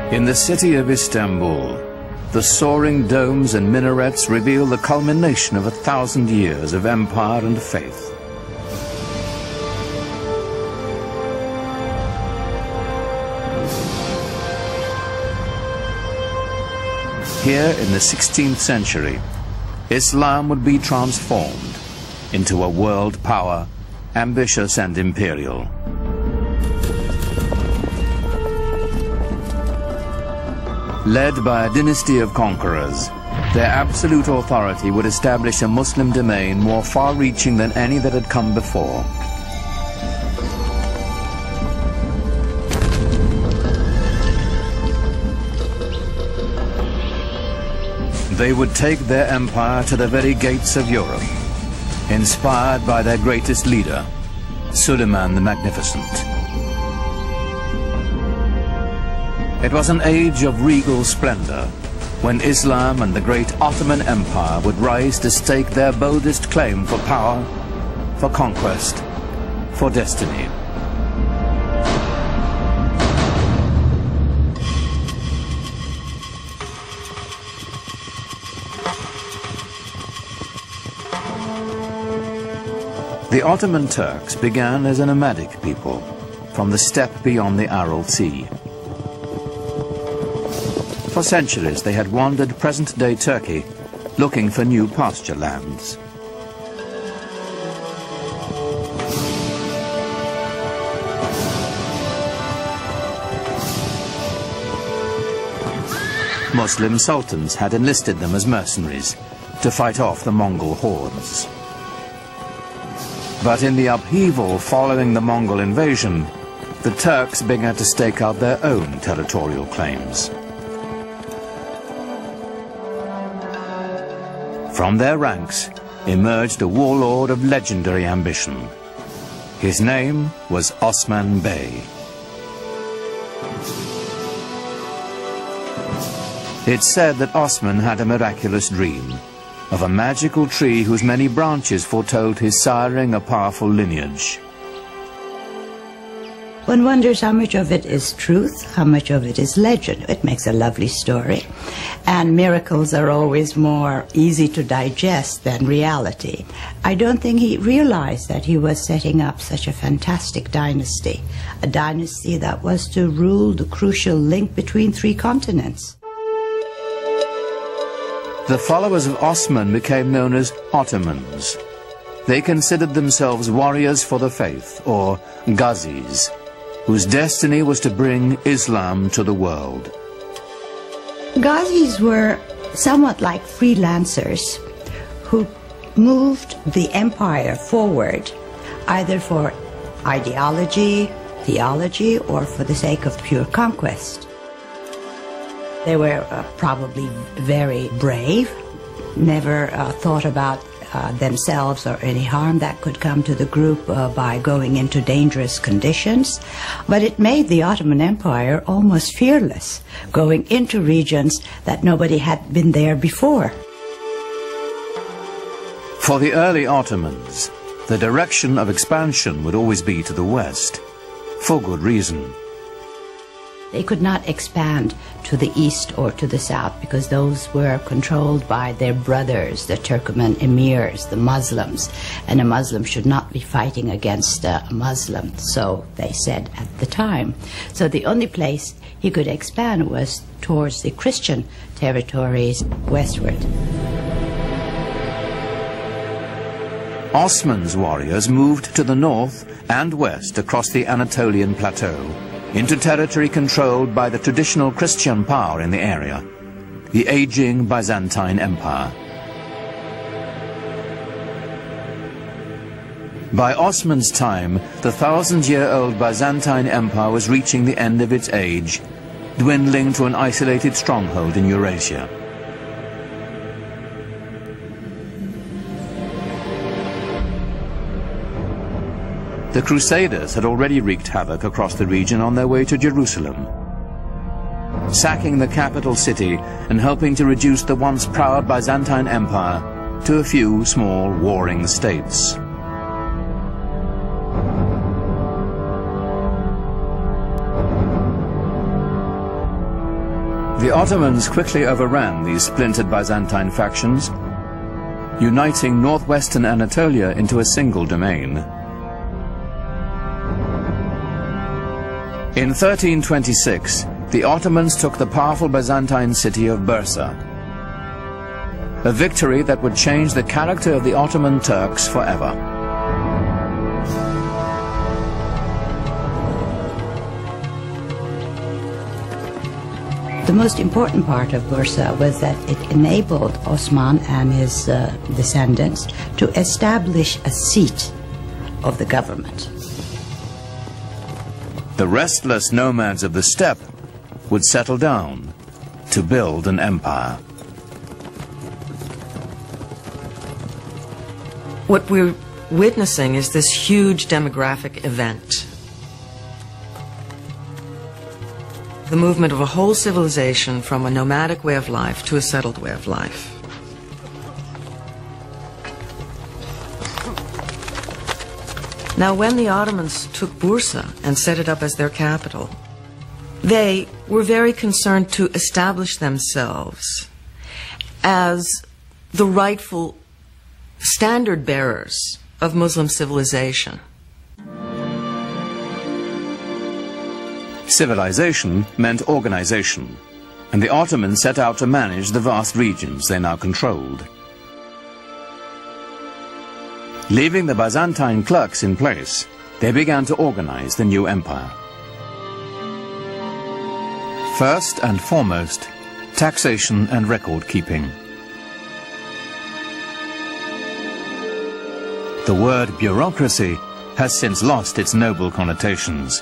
In the city of Istanbul, the soaring domes and minarets reveal the culmination of 1,000 years of empire and faith. Here in the 16th century, Islam would be transformed into a world power, ambitious and imperial. Led by a dynasty of conquerors, their absolute authority would establish a Muslim domain more far-reaching than any that had come before. They would take their empire to the very gates of Europe, inspired by their greatest leader, Suleiman the Magnificent. It was an age of regal splendor, when Islam and the great Ottoman Empire would rise to stake their boldest claim for power, for conquest, for destiny. The Ottoman Turks began as a nomadic people from the steppe beyond the Aral Sea. For centuries they had wandered present-day Turkey looking for new pasture lands. Muslim sultans had enlisted them as mercenaries to fight off the Mongol hordes. But in the upheaval following the Mongol invasion, the Turks began to stake out their own territorial claims. From their ranks emerged a warlord of legendary ambition. His name was Osman Bey. It's said that Osman had a miraculous dream of a magical tree whose many branches foretold his siring a powerful lineage. One wonders how much of it is truth, how much of it is legend. It makes a lovely story. And miracles are always more easy to digest than reality. I don't think he realized that he was setting up such a fantastic dynasty, a dynasty that was to rule the crucial link between 3 continents. The followers of Osman became known as Ottomans. They considered themselves warriors for the faith, or Ghazis, whose destiny was to bring Islam to the world. Ghazis were somewhat like freelancers who moved the empire forward, either for ideology, theology, or for the sake of pure conquest. They were probably very brave, never thought about themselves or any harm that could come to the group by going into dangerous conditions. But it made the Ottoman Empire almost fearless, going into regions that nobody had been there before. For the early Ottomans, the direction of expansion would always be to the west, for good reason. They could not expand to the east or to the south because those were controlled by their brothers, the Turkoman emirs, the Muslims, and a Muslim should not be fighting against a Muslim, so they said at the time. So the only place he could expand was towards the Christian territories westward. Osman's warriors moved to the north and west across the Anatolian plateau, into territory controlled by the traditional Christian power in the area, the aging Byzantine Empire. By Osman's time, the 1,000-year-old Byzantine Empire was reaching the end of its age, dwindling to an isolated stronghold in Eurasia. The Crusaders had already wreaked havoc across the region on their way to Jerusalem, sacking the capital city and helping to reduce the once proud Byzantine Empire to a few small warring states. The Ottomans quickly overran these splintered Byzantine factions, uniting northwestern Anatolia into a single domain. In 1326, the Ottomans took the powerful Byzantine city of Bursa, a victory that would change the character of the Ottoman Turks forever. The most important part of Bursa was that it enabled Osman and his descendants to establish a seat of the government. The restless nomads of the steppe would settle down to build an empire. What we're witnessing is this huge demographic event. The movement of a whole civilization from a nomadic way of life to a settled way of life. Now, when the Ottomans took Bursa and set it up as their capital, they were very concerned to establish themselves as the rightful standard bearers of Muslim civilization. Civilization meant organization, and the Ottomans set out to manage the vast regions they now controlled. Leaving the Byzantine clerks in place, they began to organize the new empire. First and foremost, taxation and record keeping. The word bureaucracy has since lost its noble connotations.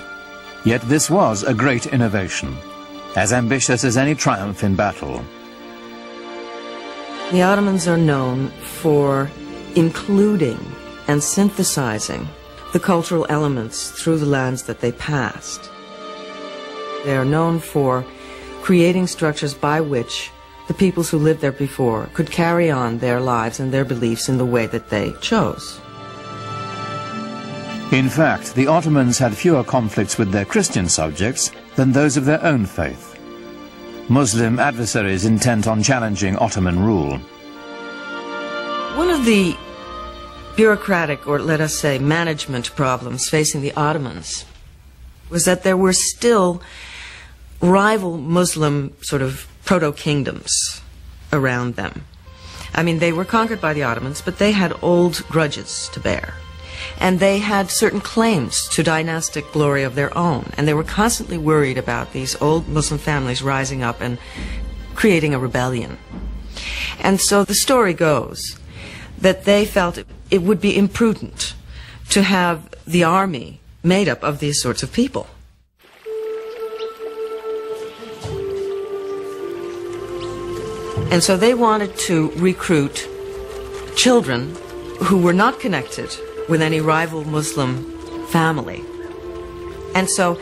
Yet this was a great innovation, as ambitious as any triumph in battle. The Ottomans are known for including and synthesizing the cultural elements through the lands that they passed. They are known for creating structures by which the peoples who lived there before could carry on their lives and their beliefs in the way that they chose. In fact, the Ottomans had fewer conflicts with their Christian subjects than those of their own faith. Muslim adversaries intent on challenging Ottoman rule. One of the bureaucratic, or let us say management problems facing the Ottomans was that there were still rival Muslim sort of proto-kingdoms around them. I mean, they were conquered by the Ottomans, but they had old grudges to bear. And they had certain claims to dynastic glory of their own, and they were constantly worried about these old Muslim families rising up and creating a rebellion. And so the story goes that they felt it would be imprudent to have the army made up of these sorts of people. And so they wanted to recruit children who were not connected with any rival Muslim family. And so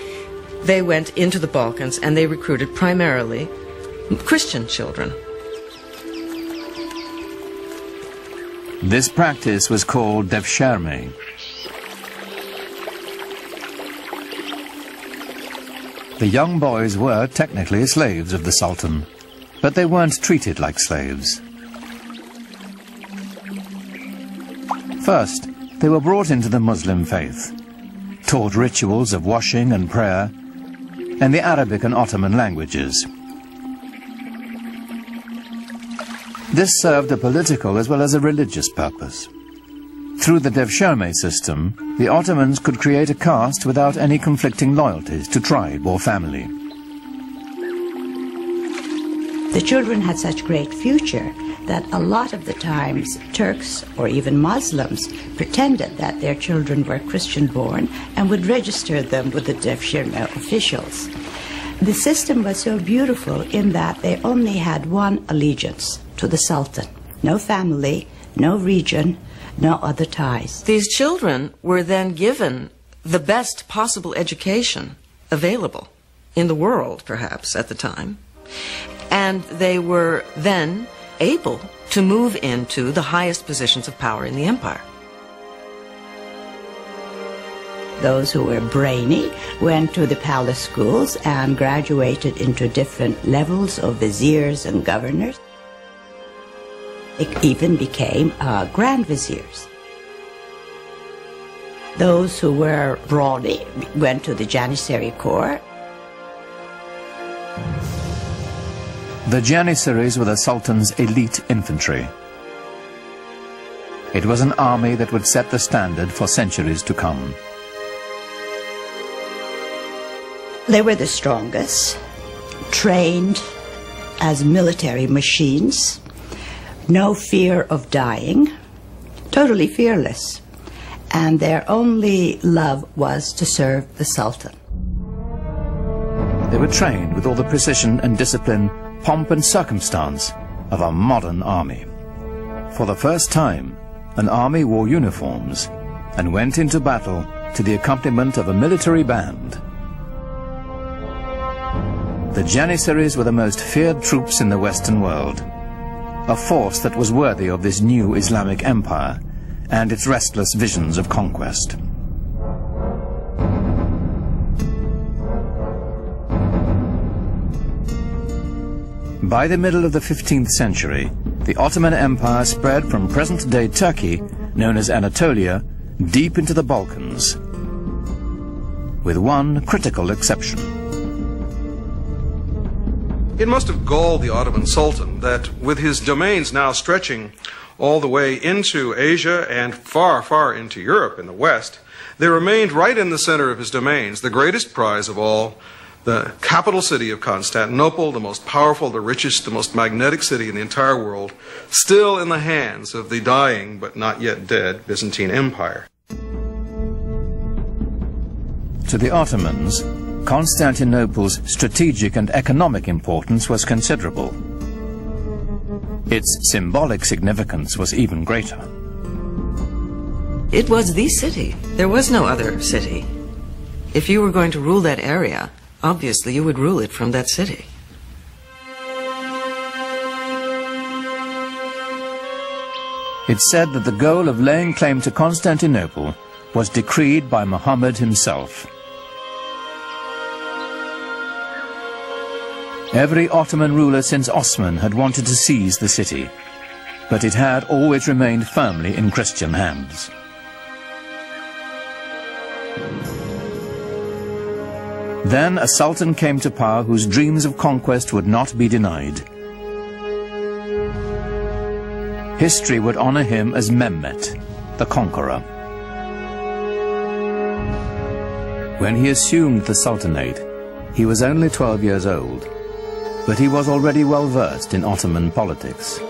they went into the Balkans and they recruited primarily Christian children. This practice was called devshirme. The young boys were technically slaves of the Sultan, but they weren't treated like slaves. First, they were brought into the Muslim faith, taught rituals of washing and prayer, and the Arabic and Ottoman languages. This served a political as well as a religious purpose. Through the devshirme system, the Ottomans could create a caste without any conflicting loyalties to tribe or family. The children had such great future that a lot of the times Turks or even Muslims pretended that their children were Christian born and would register them with the devshirme officials. The system was so beautiful in that they only had one allegiance, to the Sultan. No family, no region, no other ties. These children were then given the best possible education available in the world, perhaps, at the time. And they were then able to move into the highest positions of power in the empire. Those who were brainy went to the palace schools and graduated into different levels of viziers and governors. It even became grand viziers. Those who were brawny went to the Janissary Corps. The Janissaries were the Sultan's elite infantry. It was an army that would set the standard for centuries to come. They were the strongest, trained as military machines, no fear of dying, totally fearless, and their only love was to serve the Sultan. They were trained with all the precision and discipline, pomp and circumstance of a modern army. For the first time, an army wore uniforms and went into battle to the accompaniment of a military band. The Janissaries were the most feared troops in the Western world, a force that was worthy of this new Islamic empire and its restless visions of conquest. By the middle of the 15th century, the Ottoman Empire spread from present-day Turkey, known as Anatolia, deep into the Balkans, with one critical exception. It must have galled the Ottoman Sultan that with his domains now stretching all the way into Asia and far, far into Europe in the west, there remained right in the center of his domains the greatest prize of all, the capital city of Constantinople, the most powerful, the richest, the most magnetic city in the entire world, still in the hands of the dying but not yet dead Byzantine Empire. To the Ottomans, Constantinople's strategic and economic importance was considerable. Its symbolic significance was even greater. It was the city. There was no other city. If you were going to rule that area, obviously you would rule it from that city. It's said that the goal of laying claim to Constantinople was decreed by Muhammad himself. Every Ottoman ruler since Osman had wanted to seize the city, but it had always remained firmly in Christian hands. Then a sultan came to power whose dreams of conquest would not be denied. History would honor him as Mehmet, the conqueror. When he assumed the sultanate, he was only 12 years old, but he was already well versed in Ottoman politics.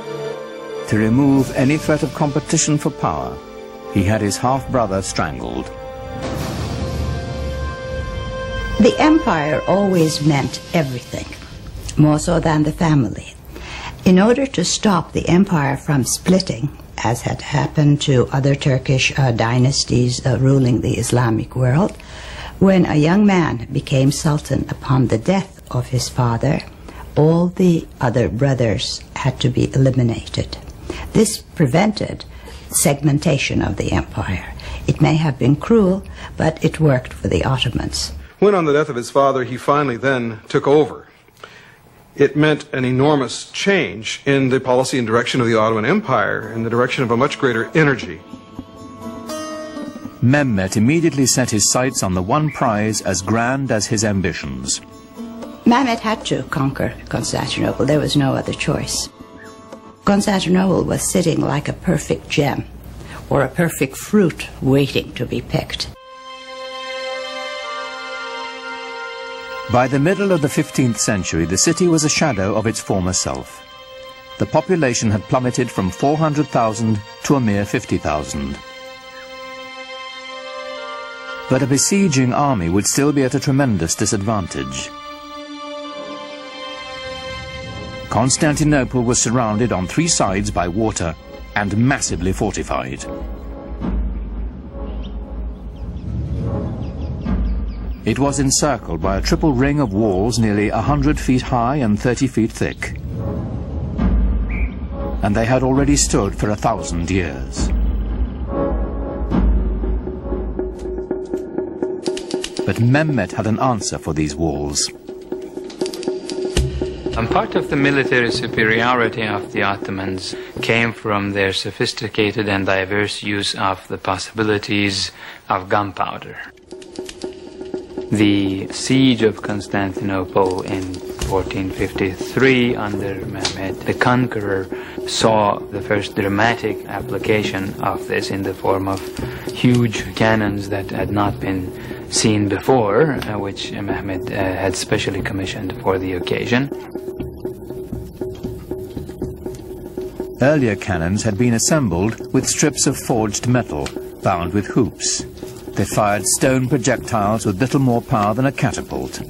To remove any threat of competition for power, he had his half-brother strangled. The empire always meant everything, more so than the family. In order to stop the empire from splitting, as had happened to other Turkish dynasties ruling the Islamic world, when a young man became sultan upon the death of his father, all the other brothers had to be eliminated. This prevented segmentation of the empire. It may have been cruel, but it worked for the Ottomans. When on the death of his father he finally then took over, it meant an enormous change in the policy and direction of the Ottoman Empire, in the direction of a much greater energy. Mehmet immediately set his sights on the one prize as grand as his ambitions. Mehmet had to conquer Constantinople. There was no other choice. Constantinople was sitting like a perfect gem or a perfect fruit waiting to be picked. By the middle of the 15th century, the city was a shadow of its former self. The population had plummeted from 400,000 to a mere 50,000. But a besieging army would still be at a tremendous disadvantage. Constantinople was surrounded on 3 sides by water and massively fortified. It was encircled by a triple ring of walls nearly 100 feet high and 30 feet thick. And they had already stood for 1,000 years. But Mehmet had an answer for these walls. And part of the military superiority of the Ottomans came from their sophisticated and diverse use of the possibilities of gunpowder. The siege of Constantinople in 1453 under Mehmet the Conqueror saw the first dramatic application of this in the form of huge cannons that had not been seen before, which Mehmet had specially commissioned for the occasion. Earlier cannons had been assembled with strips of forged metal bound with hoops. They fired stone projectiles with little more power than a catapult.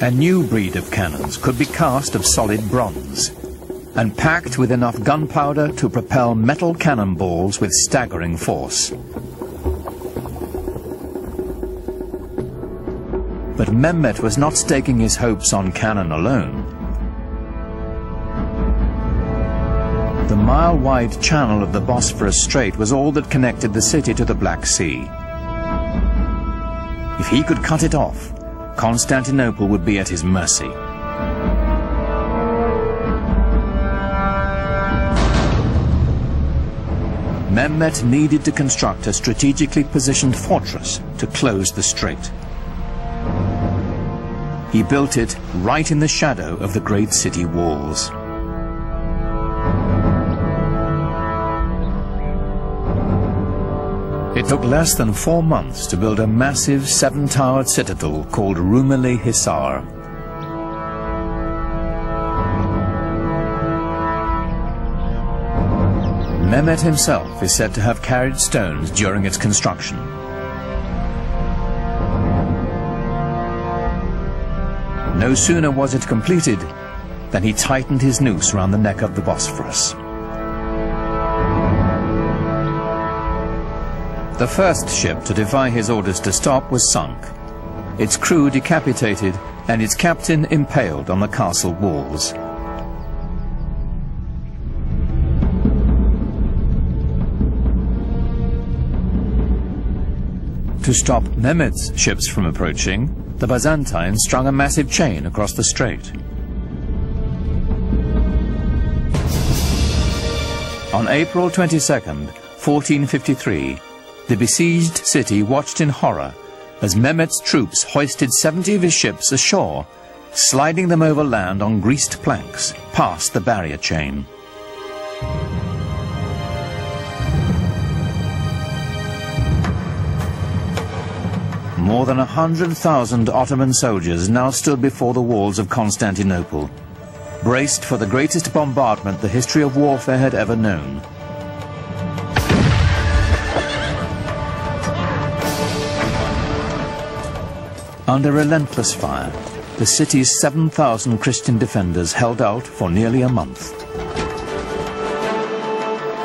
A new breed of cannons could be cast of solid bronze and packed with enough gunpowder to propel metal cannonballs with staggering force. But Mehmet was not staking his hopes on cannon alone. The mile-wide channel of the Bosphorus Strait was all that connected the city to the Black Sea. If he could cut it off, Constantinople would be at his mercy. Mehmet needed to construct a strategically positioned fortress to close the strait. He built it right in the shadow of the great city walls. It took less than 4 months to build a massive 7-towered citadel called Rumeli Hisar. Mehmet himself is said to have carried stones during its construction. No sooner was it completed than he tightened his noose around the neck of the Bosphorus. The first ship to defy his orders to stop was sunk, its crew decapitated and its captain impaled on the castle walls. To stop Mehmet's ships from approaching, the Byzantines strung a massive chain across the strait. On April 22nd, 1453, the besieged city watched in horror as Mehmet's troops hoisted 70 of his ships ashore, sliding them over land on greased planks past the barrier chain. More than 100,000 Ottoman soldiers now stood before the walls of Constantinople, braced for the greatest bombardment the history of warfare had ever known. Under relentless fire, the city's 7,000 Christian defenders held out for nearly a month.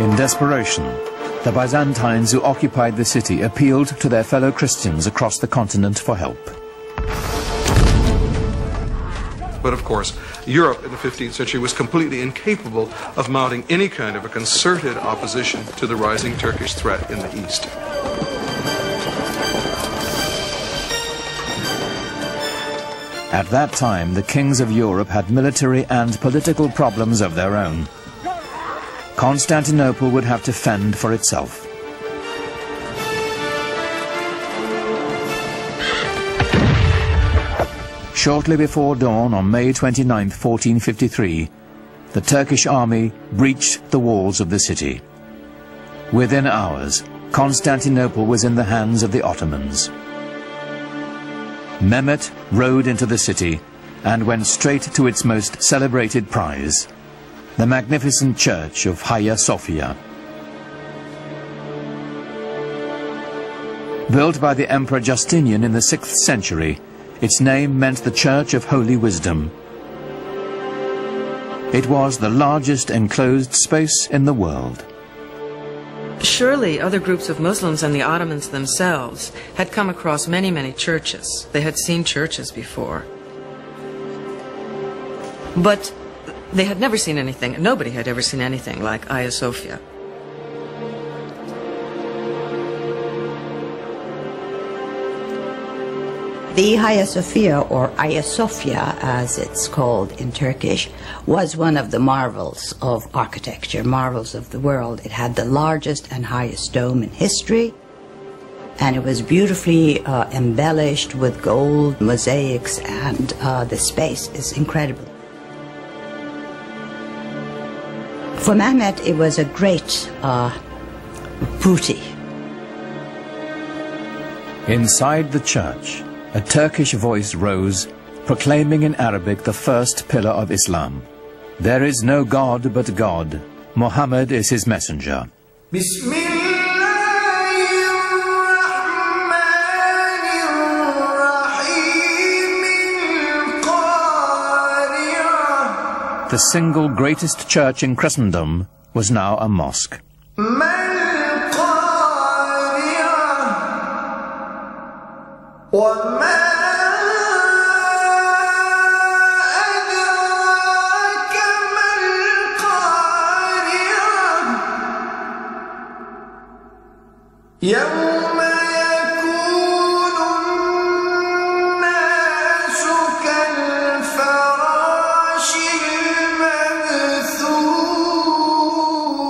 In desperation, the Byzantines who occupied the city appealed to their fellow Christians across the continent for help. But of course, Europe in the 15th century was completely incapable of mounting any kind of a concerted opposition to the rising Turkish threat in the east. At that time, the kings of Europe had military and political problems of their own. Constantinople would have to fend for itself. Shortly before dawn on May 29, 1453, the Turkish army breached the walls of the city. Within hours, Constantinople was in the hands of the Ottomans. Mehmet rode into the city and went straight to its most celebrated prize, the magnificent church of Hagia Sophia. Built by the Emperor Justinian in the 6th century, its name meant the Church of Holy Wisdom. It was the largest enclosed space in the world. Surely other groups of Muslims and the Ottomans themselves had come across many, many churches. They had seen churches before. But they had never seen anything, nobody had ever seen anything like Hagia Sophia. The Hagia Sophia, or Hagia Sophia as it's called in Turkish, was one of the marvels of architecture, marvels of the world. It had the largest and highest dome in history, and it was beautifully embellished with gold mosaics, and the space is incredible. For Mehmet, it was a great booty. Inside the church, a Turkish voice rose, proclaiming in Arabic the first pillar of Islam. There is no God but God. Muhammad is his messenger. The single greatest church in Christendom was now a mosque.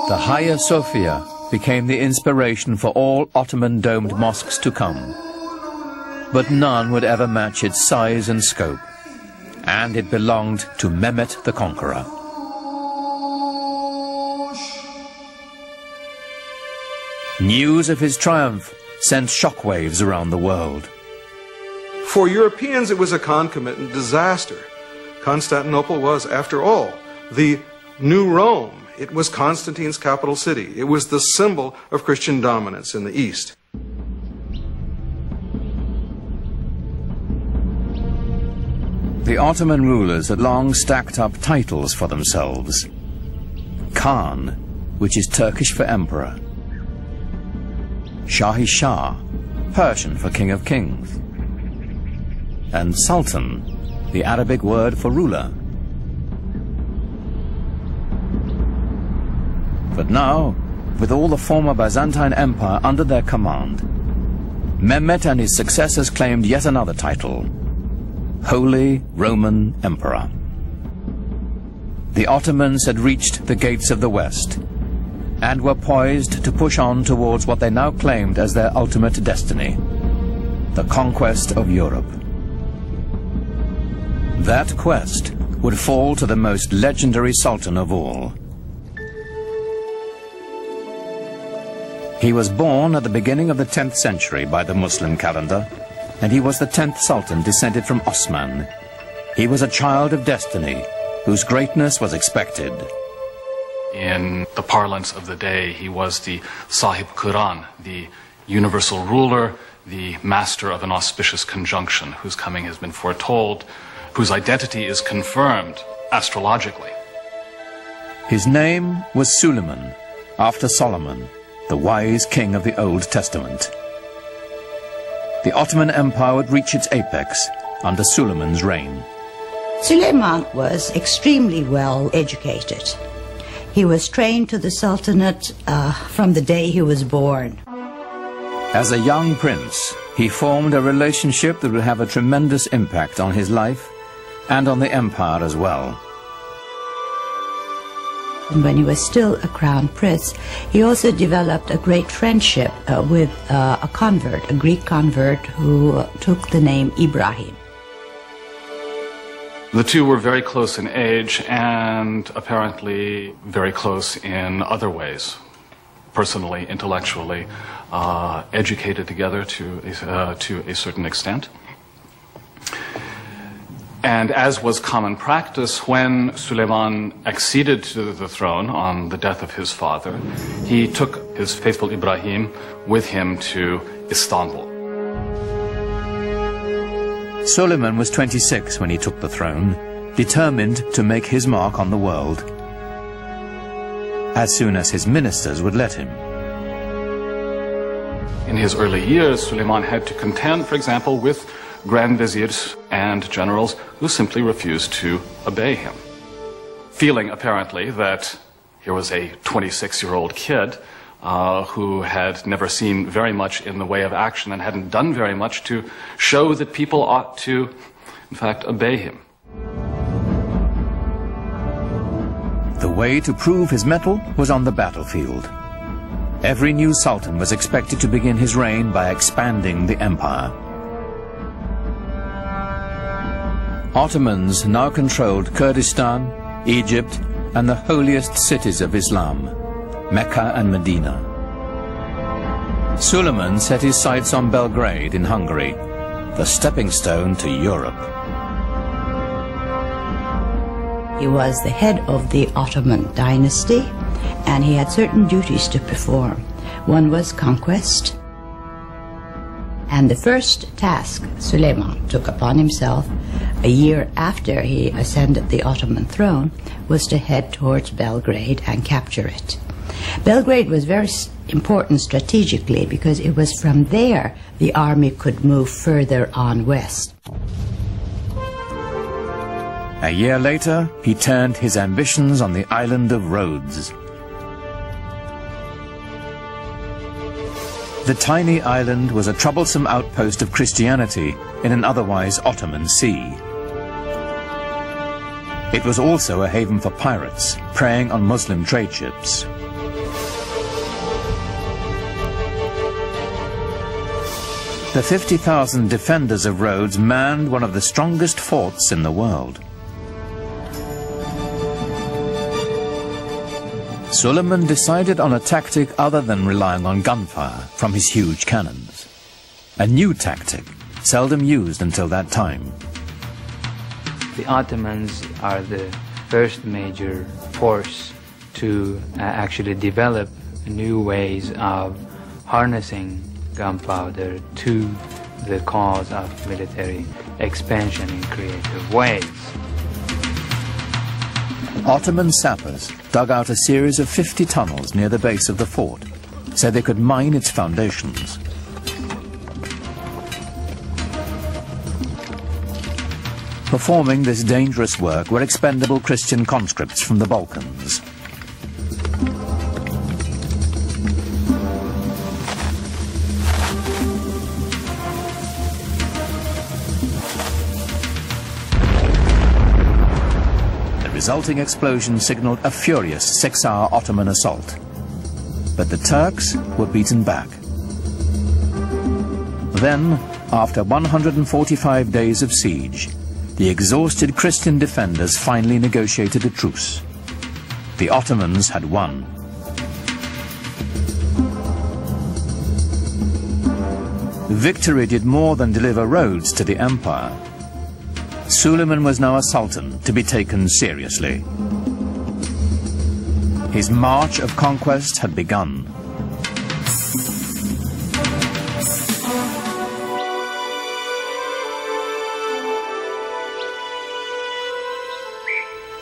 The Hagia Sophia became the inspiration for all Ottoman domed mosques to come. But none would ever match its size and scope, and it belonged to Mehmet the Conqueror. News of his triumph sent shockwaves around the world. For Europeans, it was a concomitant disaster. Constantinople was, after all, the new Rome. It was Constantine's capital city. It was the symbol of Christian dominance in the East. The Ottoman rulers had long stacked up titles for themselves. Khan, which is Turkish for emperor. Shahi Shah, Persian for king of kings. And Sultan, the Arabic word for ruler. But now, with all the former Byzantine Empire under their command, Mehmet and his successors claimed yet another title, Holy Roman Emperor. The Ottomans had reached the gates of the West and were poised to push on towards what they now claimed as their ultimate destiny, the conquest of Europe. That quest would fall to the most legendary sultan of all. He was born at the beginning of the 10th century by the Muslim calendar, and he was the 10th sultan descended from Osman. He was a child of destiny, whose greatness was expected. In the parlance of the day, he was the Sahib Quran, the universal ruler, the master of an auspicious conjunction, whose coming has been foretold, whose identity is confirmed astrologically. His name was Suleiman, after Solomon, the wise king of the Old Testament. The Ottoman Empire would reach its apex under Suleiman's reign. Suleiman was extremely well educated. He was trained to the Sultanate from the day he was born. As a young prince, he formed a relationship that would have a tremendous impact on his life and on the empire as well. And when he was still a crown prince, he also developed a great friendship with a convert, a Greek convert who took the name Ibrahim. The two were very close in age and apparently very close in other ways, personally, intellectually, educated together to a certain extent. And as was common practice, when Suleiman acceded to the throne on the death of his father, he took his faithful Ibrahim with him to Istanbul. Suleiman was 26 when he took the throne, determined to make his mark on the world, as soon as his ministers would let him. In his early years, Suleiman had to contend, for example, with grand viziers and generals who simply refused to obey him, feeling apparently that here was a 26-year-old kid who had never seen very much in the way of action and hadn't done very much to show that people ought to, in fact, obey him. The way to prove his mettle was on the battlefield. Every new sultan was expected to begin his reign by expanding the empire. Ottomans now controlled Kurdistan, Egypt, and the holiest cities of Islam, Mecca and Medina. Suleiman set his sights on Belgrade in Hungary, the stepping stone to Europe. He was the head of the Ottoman dynasty, and he had certain duties to perform. One was conquest, and the first task Suleiman took upon himself a year after he ascended the Ottoman throne was to head towards Belgrade and capture it. Belgrade was very important strategically because it was from there the army could move further on west. A year later, he turned his ambitions on the island of Rhodes. The tiny island was a troublesome outpost of Christianity in an otherwise Ottoman sea. It was also a haven for pirates, preying on Muslim trade ships. The 50,000 defenders of Rhodes manned one of the strongest forts in the world. Suleiman decided on a tactic other than relying on gunfire from his huge cannons. A new tactic, seldom used until that time. The Ottomans are the first major force to actually develop new ways of harnessing gunpowder to the cause of military expansion in creative ways. Ottoman sappers dug out a series of 50 tunnels near the base of the fort so they could mine its foundations. Performing this dangerous work were expendable Christian conscripts from the Balkans. The resulting explosion signaled a furious 6-hour Ottoman assault. But the Turks were beaten back. Then, after 145 days of siege, the exhausted Christian defenders finally negotiated a truce. The Ottomans had won. Victory did more than deliver Rhodes to the empire. Suleiman was now a sultan to be taken seriously. His march of conquest had begun.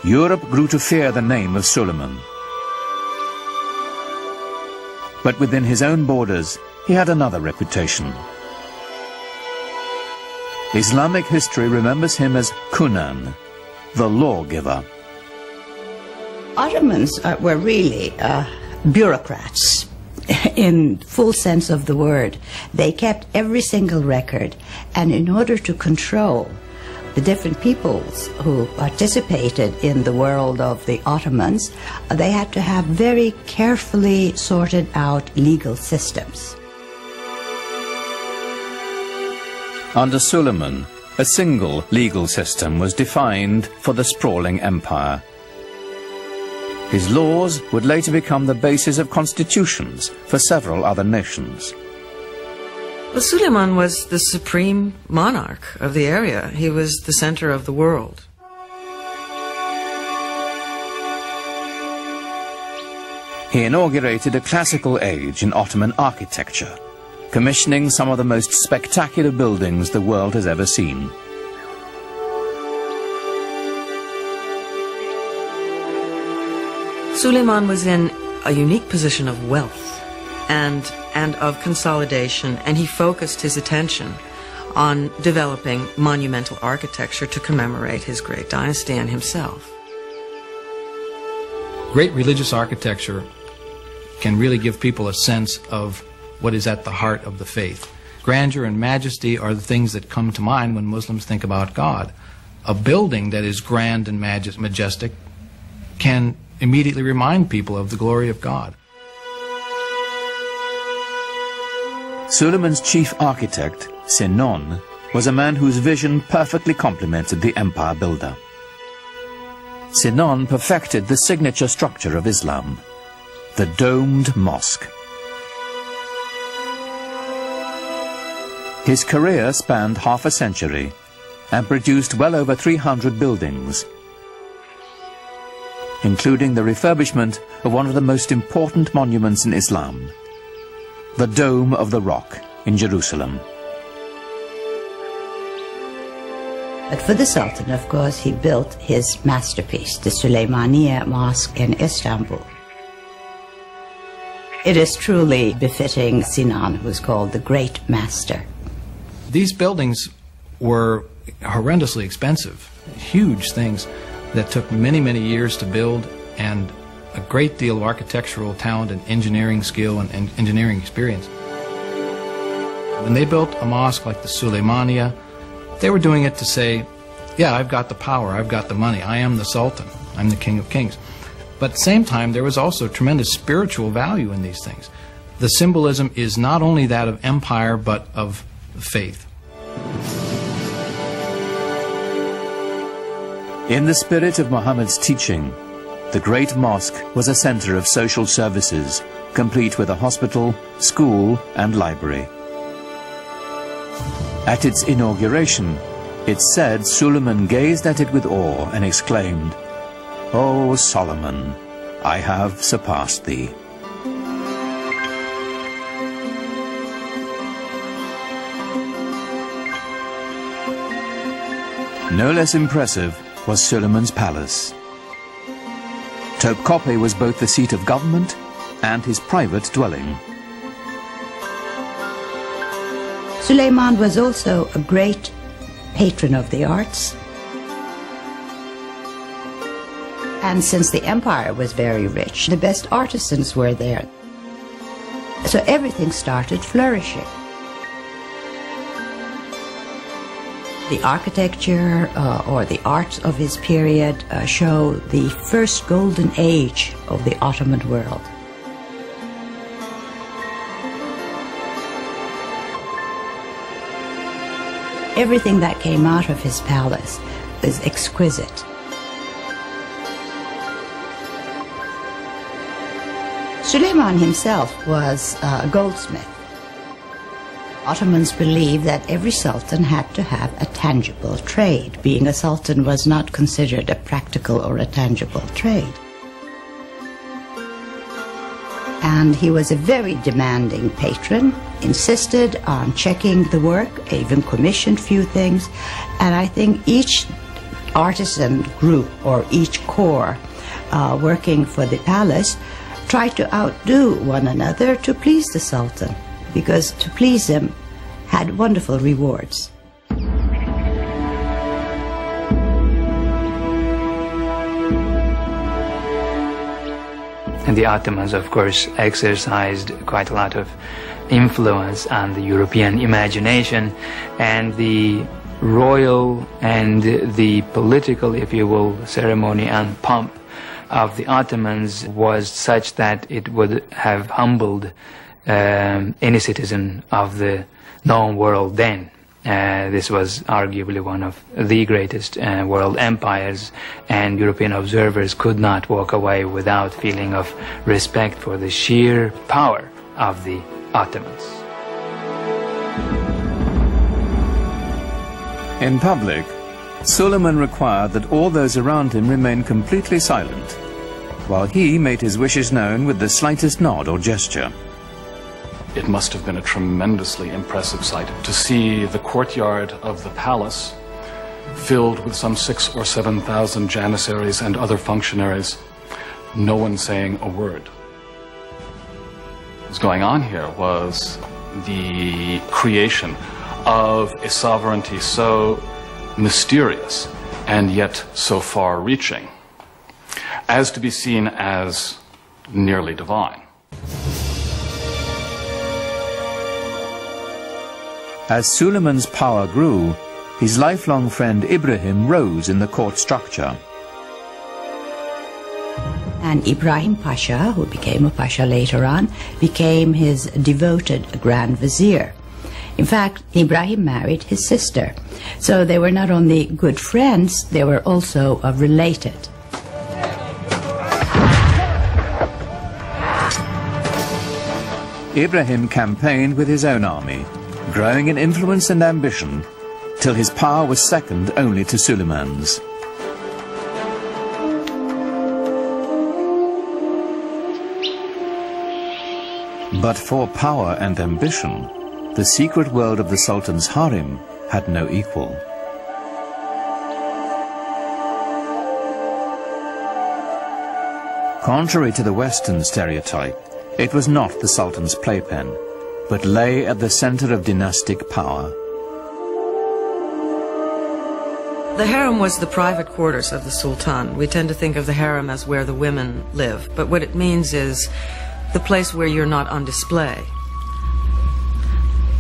Europe grew to fear the name of Suleiman. But within his own borders, he had another reputation. Islamic history remembers him as Kunan, the lawgiver. Ottomans were really bureaucrats in full sense of the word. They kept every single record, and in order to control the different peoples who participated in the world of the Ottomans, they had to have very carefully sorted out legal systems. Under Suleiman, a single legal system was defined for the sprawling empire. His laws would later become the basis of constitutions for several other nations. Well, Suleiman was the supreme monarch of the area. He was the center of the world. He inaugurated a classical age in Ottoman architecture, commissioning some of the most spectacular buildings the world has ever seen. Suleiman was in a unique position of wealth and of consolidation, and he focused his attention on developing monumental architecture to commemorate his great dynasty and himself. Great religious architecture can really give people a sense of what is at the heart of the faith. Grandeur and majesty are the things that come to mind when Muslims think about God. A building that is grand and majestic can immediately remind people of the glory of God. Suleiman's chief architect, Sinon, was a man whose vision perfectly complemented the empire builder. Sinon perfected the signature structure of Islam, the domed mosque. His career spanned half a century and produced well over 300 buildings, including the refurbishment of one of the most important monuments in Islam, the Dome of the Rock in Jerusalem. But for the Sultan, of course, he built his masterpiece, the Süleymaniye Mosque in Istanbul. It is truly befitting Sinan, who is called the Great Master. These buildings were horrendously expensive, huge things that took many, many years to build, and a great deal of architectural talent and engineering skill and engineering experience. When they built a mosque like the Süleymaniye, they were doing it to say, yeah, I've got the power, I've got the money, I am the Sultan, I'm the King of Kings. But at the same time, there was also tremendous spiritual value in these things. The symbolism is not only that of empire, but of faith. In the spirit of Muhammad's teaching, the Great Mosque was a center of social services, complete with a hospital, school, and library. At its inauguration, it's said Suleiman gazed at it with awe and exclaimed, "O Solomon, I have surpassed thee." No less impressive was Suleiman's palace. Topkapi was both the seat of government and his private dwelling. Suleiman was also a great patron of the arts. And since the empire was very rich, the best artisans were there. So everything started flourishing. The architecture or the arts of his period show the first golden age of the Ottoman world. Everything that came out of his palace is exquisite. Suleiman himself was a goldsmith. Ottomans believed that every sultan had to have a tangible trade. Being a sultan was not considered a practical or a tangible trade. And he was a very demanding patron, insisted on checking the work, even commissioned few things. And I think each artisan group or each corps working for the palace tried to outdo one another to please the sultan, because to please him had wonderful rewards. And the Ottomans, of course, exercised quite a lot of influence on the European imagination, and the royal and the political, if you will, ceremony and pomp of the Ottomans was such that it would have humbled any citizen of the known world then. This was arguably one of the greatest world empires, and European observers could not walk away without feeling of respect for the sheer power of the Ottomans. In public, Suleiman required that all those around him remain completely silent, while he made his wishes known with the slightest nod or gesture. It must have been a tremendously impressive sight to see the courtyard of the palace filled with some 6,000 or 7,000 janissaries and other functionaries, no one saying a word. What was going on here was the creation of a sovereignty so mysterious and yet so far-reaching as to be seen as nearly divine. As Suleiman's power grew, his lifelong friend Ibrahim rose in the court structure. And Ibrahim Pasha, who became a Pasha later on, became his devoted Grand Vizier. In fact, Ibrahim married his sister. So they were not only good friends, they were also related. Ibrahim campaigned with his own army, growing in influence and ambition, till his power was second only to Suleiman's. But for power and ambition, the secret world of the Sultan's harem had no equal. Contrary to the Western stereotype, it was not the Sultan's playpen, but lay at the center of dynastic power. The harem was the private quarters of the Sultan. We tend to think of the harem as where the women live, but what it means is the place where you're not on display.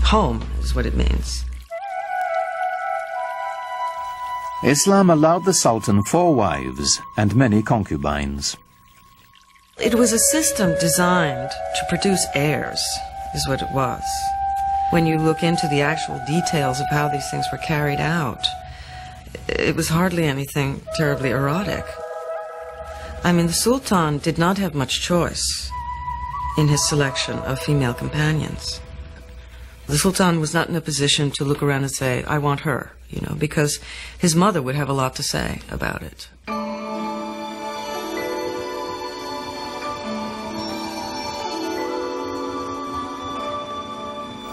Home is what it means. Islam allowed the Sultan 4 wives and many concubines. It was a system designed to produce heirs, is what it was. When you look into the actual details of how these things were carried out, it was hardly anything terribly erotic. I mean, the Sultan did not have much choice in his selection of female companions. The Sultan was not in a position to look around and say, I want her, you know, because his mother would have a lot to say about it.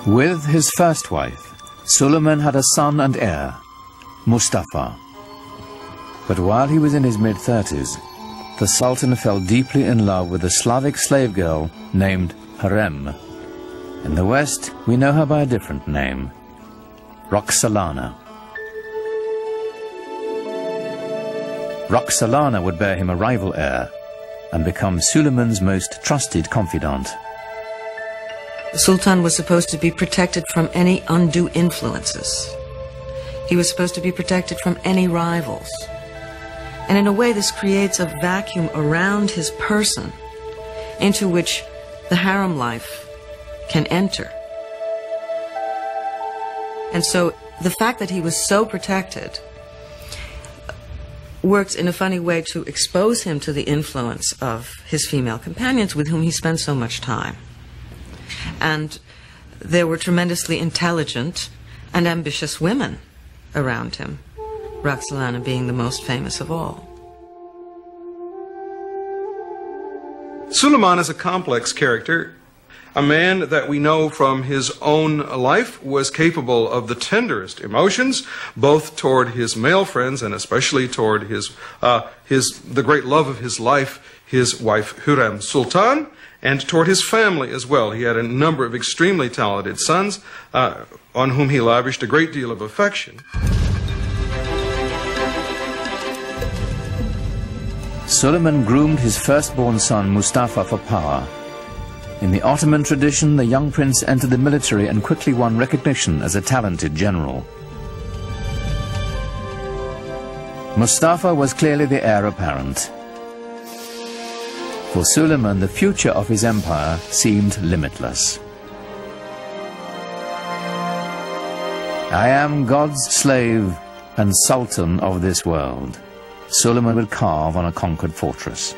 With his first wife, Suleiman had a son and heir, Mustafa. But while he was in his mid-30s, the Sultan fell deeply in love with a Slavic slave girl named Harem. In the West, we know her by a different name, Roxolana. Roxolana would bear him a rival heir and become Suleiman's most trusted confidant. The Sultan was supposed to be protected from any undue influences. He was supposed to be protected from any rivals. And in a way, this creates a vacuum around his person into which the harem life can enter. And so the fact that he was so protected works in a funny way to expose him to the influence of his female companions with whom he spent so much time. And there were tremendously intelligent and ambitious women around him, Roxolana being the most famous of all. Suleiman is a complex character. A man that we know from his own life was capable of the tenderest emotions, both toward his male friends and especially toward the great love of his life, his wife Hürrem Sultan, and toward his family as well. He had a number of extremely talented sons on whom he lavished a great deal of affection. Suleiman groomed his firstborn son Mustafa for power. In the Ottoman tradition, the young prince entered the military and quickly won recognition as a talented general. Mustafa was clearly the heir apparent. For Suleiman, the future of his empire seemed limitless. I am God's slave and sultan of this world, Suleiman would carve on a conquered fortress.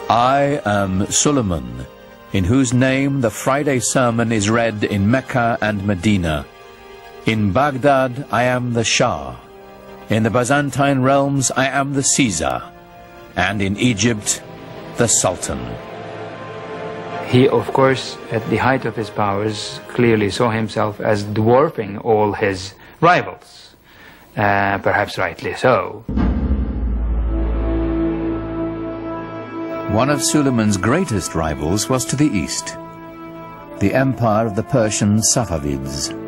I am Suleiman, in whose name the Friday sermon is read in Mecca and Medina. In Baghdad, I am the Shah. In the Byzantine realms, I am the Caesar. And in Egypt, the Sultan. He, of course, at the height of his powers, clearly saw himself as dwarfing all his rivals. Perhaps rightly so. One of Suleiman's greatest rivals was to the east, the empire of the Persian Safavids.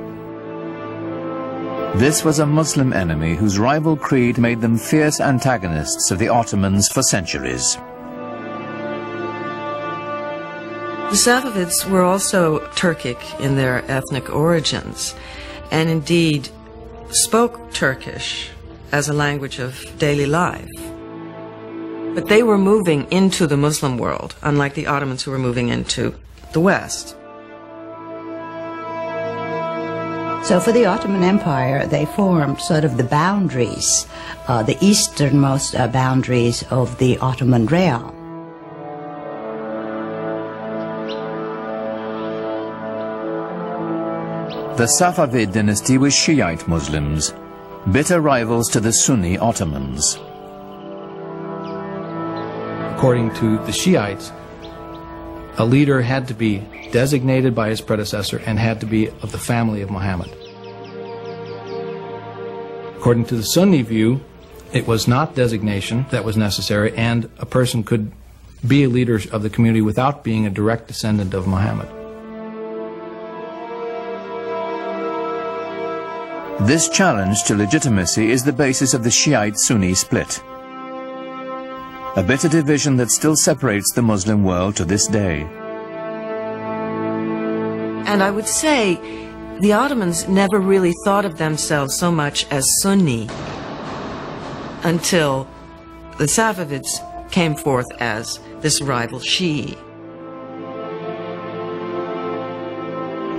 This was a Muslim enemy whose rival creed made them fierce antagonists of the Ottomans for centuries. The Safavids were also Turkic in their ethnic origins, and indeed spoke Turkish as a language of daily life. But they were moving into the Muslim world, unlike the Ottomans who were moving into the West. So for the Ottoman Empire, they formed sort of the boundaries, the easternmost boundaries of the Ottoman realm. The Safavid dynasty was Shiite Muslims, bitter rivals to the Sunni Ottomans. According to the Shiites, a leader had to be designated by his predecessor and had to be of the family of Muhammad. According to the Sunni view, it was not designation that was necessary, and a person could be a leader of the community without being a direct descendant of Muhammad. This challenge to legitimacy is the basis of the Shiite-Sunni split, a bitter division that still separates the Muslim world to this day. And I would say the Ottomans never really thought of themselves so much as Sunni until the Safavids came forth as this rival Shi'i.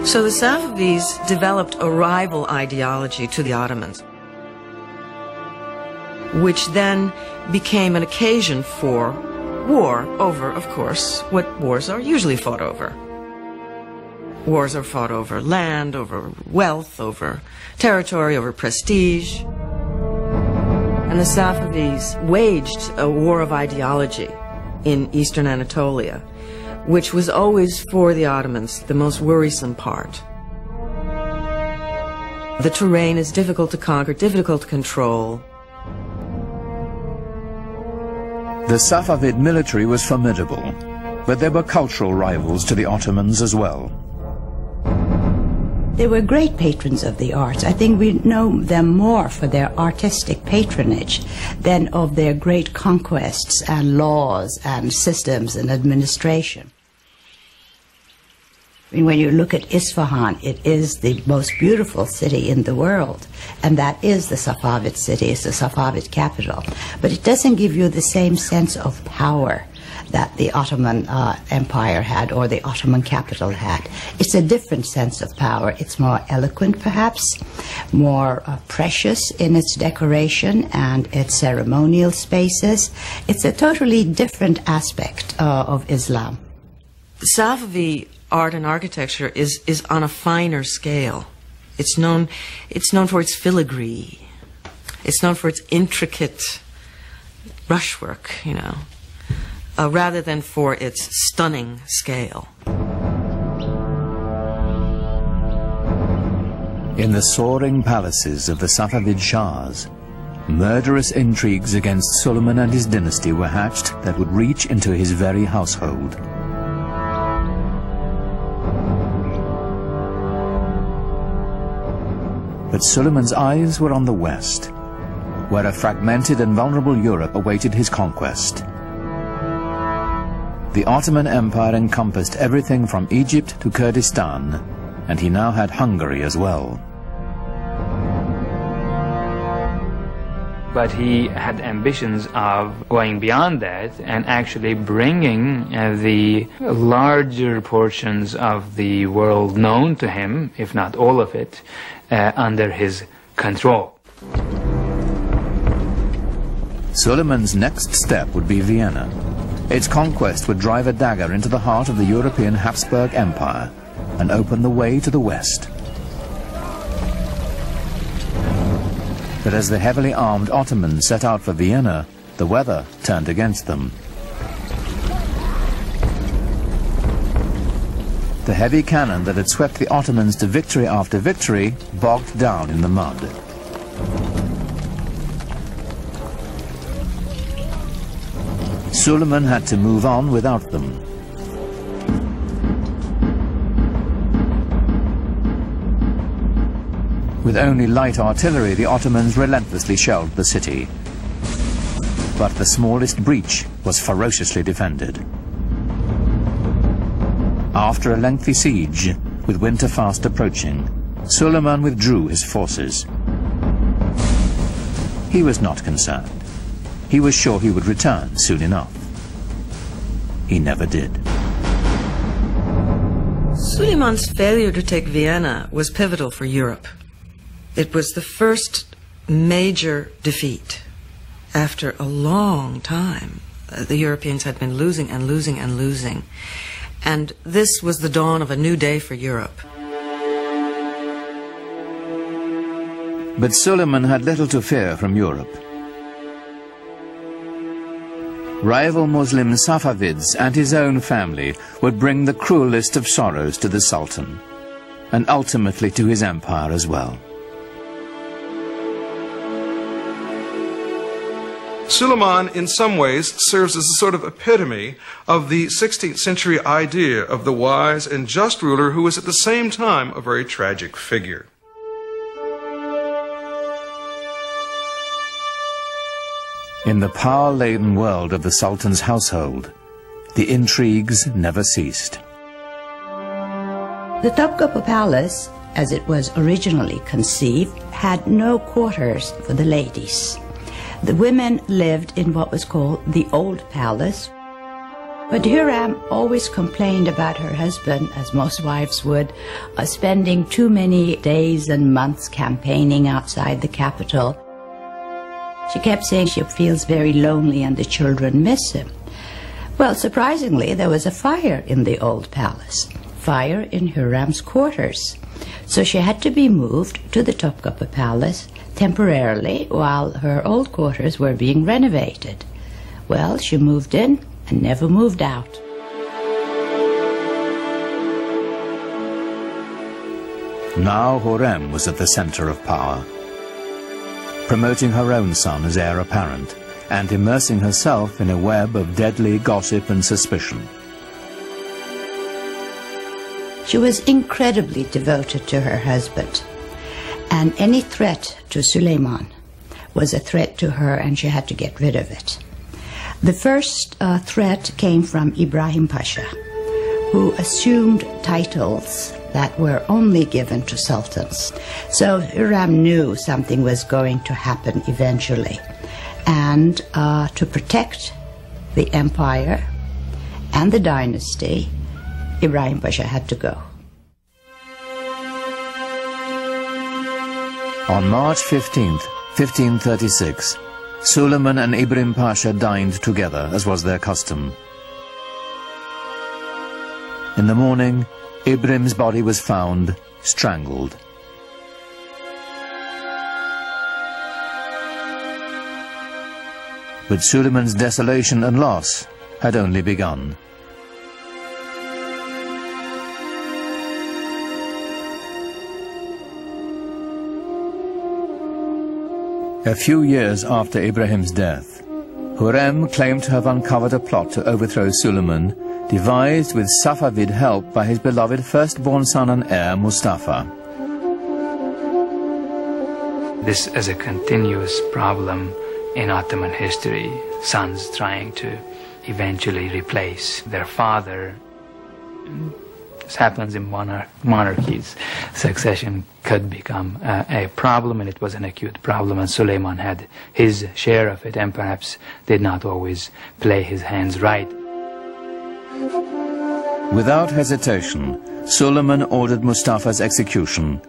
So the Safavids developed a rival ideology to the Ottomans, which then became an occasion for war over, of course, what wars are usually fought over. Wars are fought over land, over wealth, over territory, over prestige. And the Safavids waged a war of ideology in eastern Anatolia, which was always, for the Ottomans, the most worrisome part. The terrain is difficult to conquer, difficult to control. The Safavid military was formidable, but there were cultural rivals to the Ottomans as well. They were great patrons of the arts. I think we know them more for their artistic patronage than of their great conquests and laws and systems and administration. When you look at Isfahan, it is the most beautiful city in the world, and that is the Safavid city, it's the Safavid capital. But it doesn't give you the same sense of power that the Ottoman Empire had, or the Ottoman capital had. It's a different sense of power. It's more eloquent, perhaps, more precious in its decoration and its ceremonial spaces. It's a totally different aspect of Islam. Safavi art and architecture is on a finer scale. It's known for its filigree. It's known for its intricate brushwork, you know, rather than for its stunning scale. In the soaring palaces of the Safavid Shahs, murderous intrigues against Suleiman and his dynasty were hatched that would reach into his very household. But Suleiman's eyes were on the west, where a fragmented and vulnerable Europe awaited his conquest. The Ottoman Empire encompassed everything from Egypt to Kurdistan, and he now had Hungary as well. But he had ambitions of going beyond that and actually bringing the larger portions of the world known to him, if not all of it, under his control. Suleiman's next step would be Vienna. Its conquest would drive a dagger into the heart of the European Habsburg Empire and open the way to the west. But as the heavily armed Ottomans set out for Vienna, the weather turned against them. The heavy cannon that had swept the Ottomans to victory after victory bogged down in the mud. Suleiman had to move on without them. With only light artillery, the Ottomans relentlessly shelled the city. But the smallest breach was ferociously defended. After a lengthy siege, with winter fast approaching, Suleiman withdrew his forces. He was not concerned. He was sure he would return soon enough. He never did. Suleiman's failure to take Vienna was pivotal for Europe. It was the first major defeat. After a long time, the Europeans had been losing and losing and losing. And this was the dawn of a new day for Europe. But Suleiman had little to fear from Europe. Rival Muslim Safavids and his own family would bring the cruelest of sorrows to the Sultan, and ultimately to his empire as well. Suleiman, in some ways, serves as a sort of epitome of the 16th century idea of the wise and just ruler who was at the same time a very tragic figure. In the power-laden world of the Sultan's household, the intrigues never ceased. The Topkapı Palace, as it was originally conceived, had no quarters for the ladies. The women lived in what was called the Old Palace. But Hürrem always complained about her husband, as most wives would, spending too many days and months campaigning outside the capital. She kept saying she feels very lonely and the children miss him. Well, surprisingly, there was a fire in the Old Palace, fire in Hürrem's quarters. So she had to be moved to the Topkapı Palace temporarily while her old quarters were being renovated. Well, she moved in and never moved out. Now Hürrem was at the center of power, promoting her own son as heir apparent, and immersing herself in a web of deadly gossip and suspicion. She was incredibly devoted to her husband, and any threat to Suleiman was a threat to her, and she had to get rid of it. The first threat came from Ibrahim Pasha, who assumed titles that were only given to sultans. So Hürrem knew something was going to happen eventually. And to protect the empire and the dynasty, Ibrahim Pasha had to go. On March 15th, 1536, Suleiman and Ibrahim Pasha dined together, as was their custom. In the morning, Ibrahim's body was found, strangled. But Suleiman's desolation and loss had only begun. A few years after Ibrahim's death, Hürrem claimed to have uncovered a plot to overthrow Suleiman, devised with Safavid help by his beloved firstborn son and heir, Mustafa. This is a continuous problem in Ottoman history, sons trying to eventually replace their father. This happens in monarchies. Succession could become a problem, and it was an acute problem, and Suleiman had his share of it and perhaps did not always play his hands right. Without hesitation, Suleiman ordered Mustafa's execution,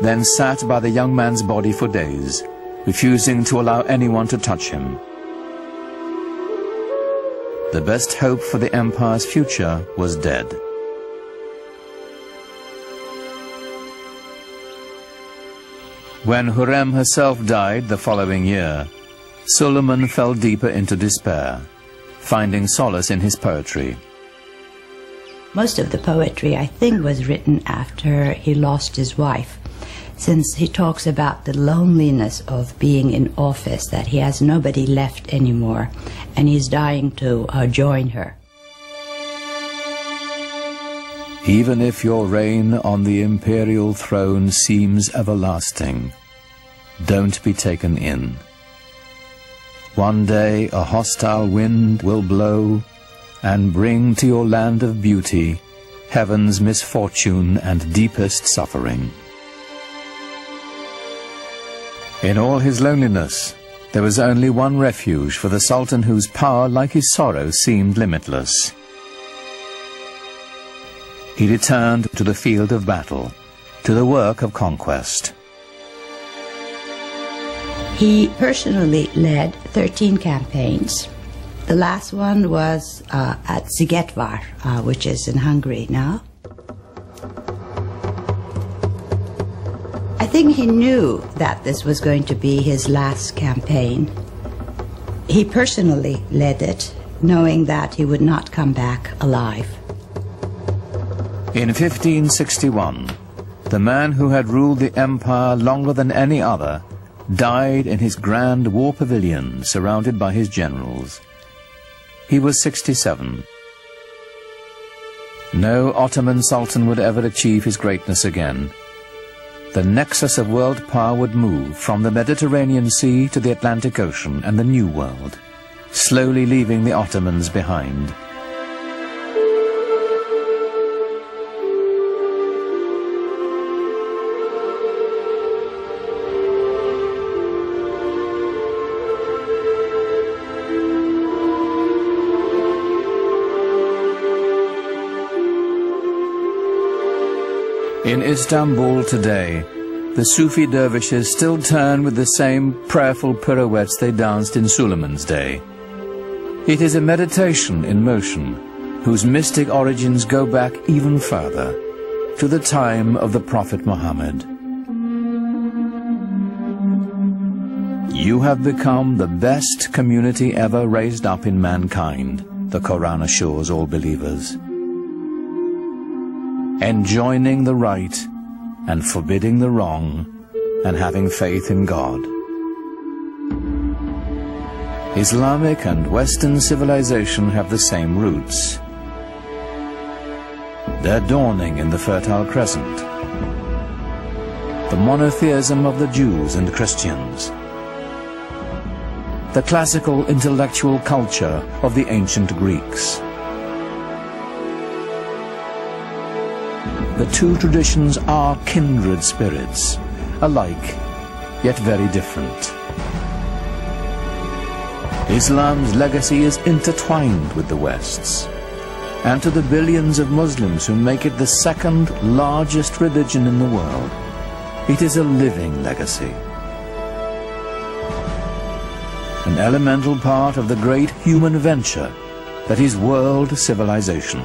then sat by the young man's body for days, refusing to allow anyone to touch him. The best hope for the empire's future was dead. When Hürrem herself died the following year, Suleiman fell deeper into despair, finding solace in his poetry. Most of the poetry, I think, was written after he lost his wife, since he talks about the loneliness of being in office, that he has nobody left anymore, and he's dying to join her. Even if your reign on the imperial throne seems everlasting, don't be taken in. One day a hostile wind will blow, and bring to your land of beauty heaven's misfortune and deepest suffering. In all his loneliness, there was only one refuge for the Sultan whose power, like his sorrow, seemed limitless. He returned to the field of battle, to the work of conquest. He personally led 13 campaigns. The last one was at Szigetvar, which is in Hungary now. I think he knew that this was going to be his last campaign. He personally led it, knowing that he would not come back alive. In 1561, the man who had ruled the empire longer than any other died in his grand war pavilion, surrounded by his generals. He was 67. No Ottoman Sultan would ever achieve his greatness again. The nexus of world power would move from the Mediterranean Sea to the Atlantic Ocean and the New World, slowly leaving the Ottomans behind. In Istanbul today, the Sufi dervishes still turn with the same prayerful pirouettes they danced in Suleiman's day. It is a meditation in motion, whose mystic origins go back even further, to the time of the Prophet Muhammad. You have become the best community ever raised up in mankind, the Quran assures all believers. Enjoining the right and forbidding the wrong, and having faith in God. Islamic and Western civilization have the same roots. Their dawning in the Fertile Crescent, the monotheism of the Jews and Christians, the classical intellectual culture of the ancient Greeks. The two traditions are kindred spirits, alike, yet very different. Islam's legacy is intertwined with the West's, and to the billions of Muslims who make it the second largest religion in the world, it is a living legacy. An elemental part of the great human venture that is world civilization.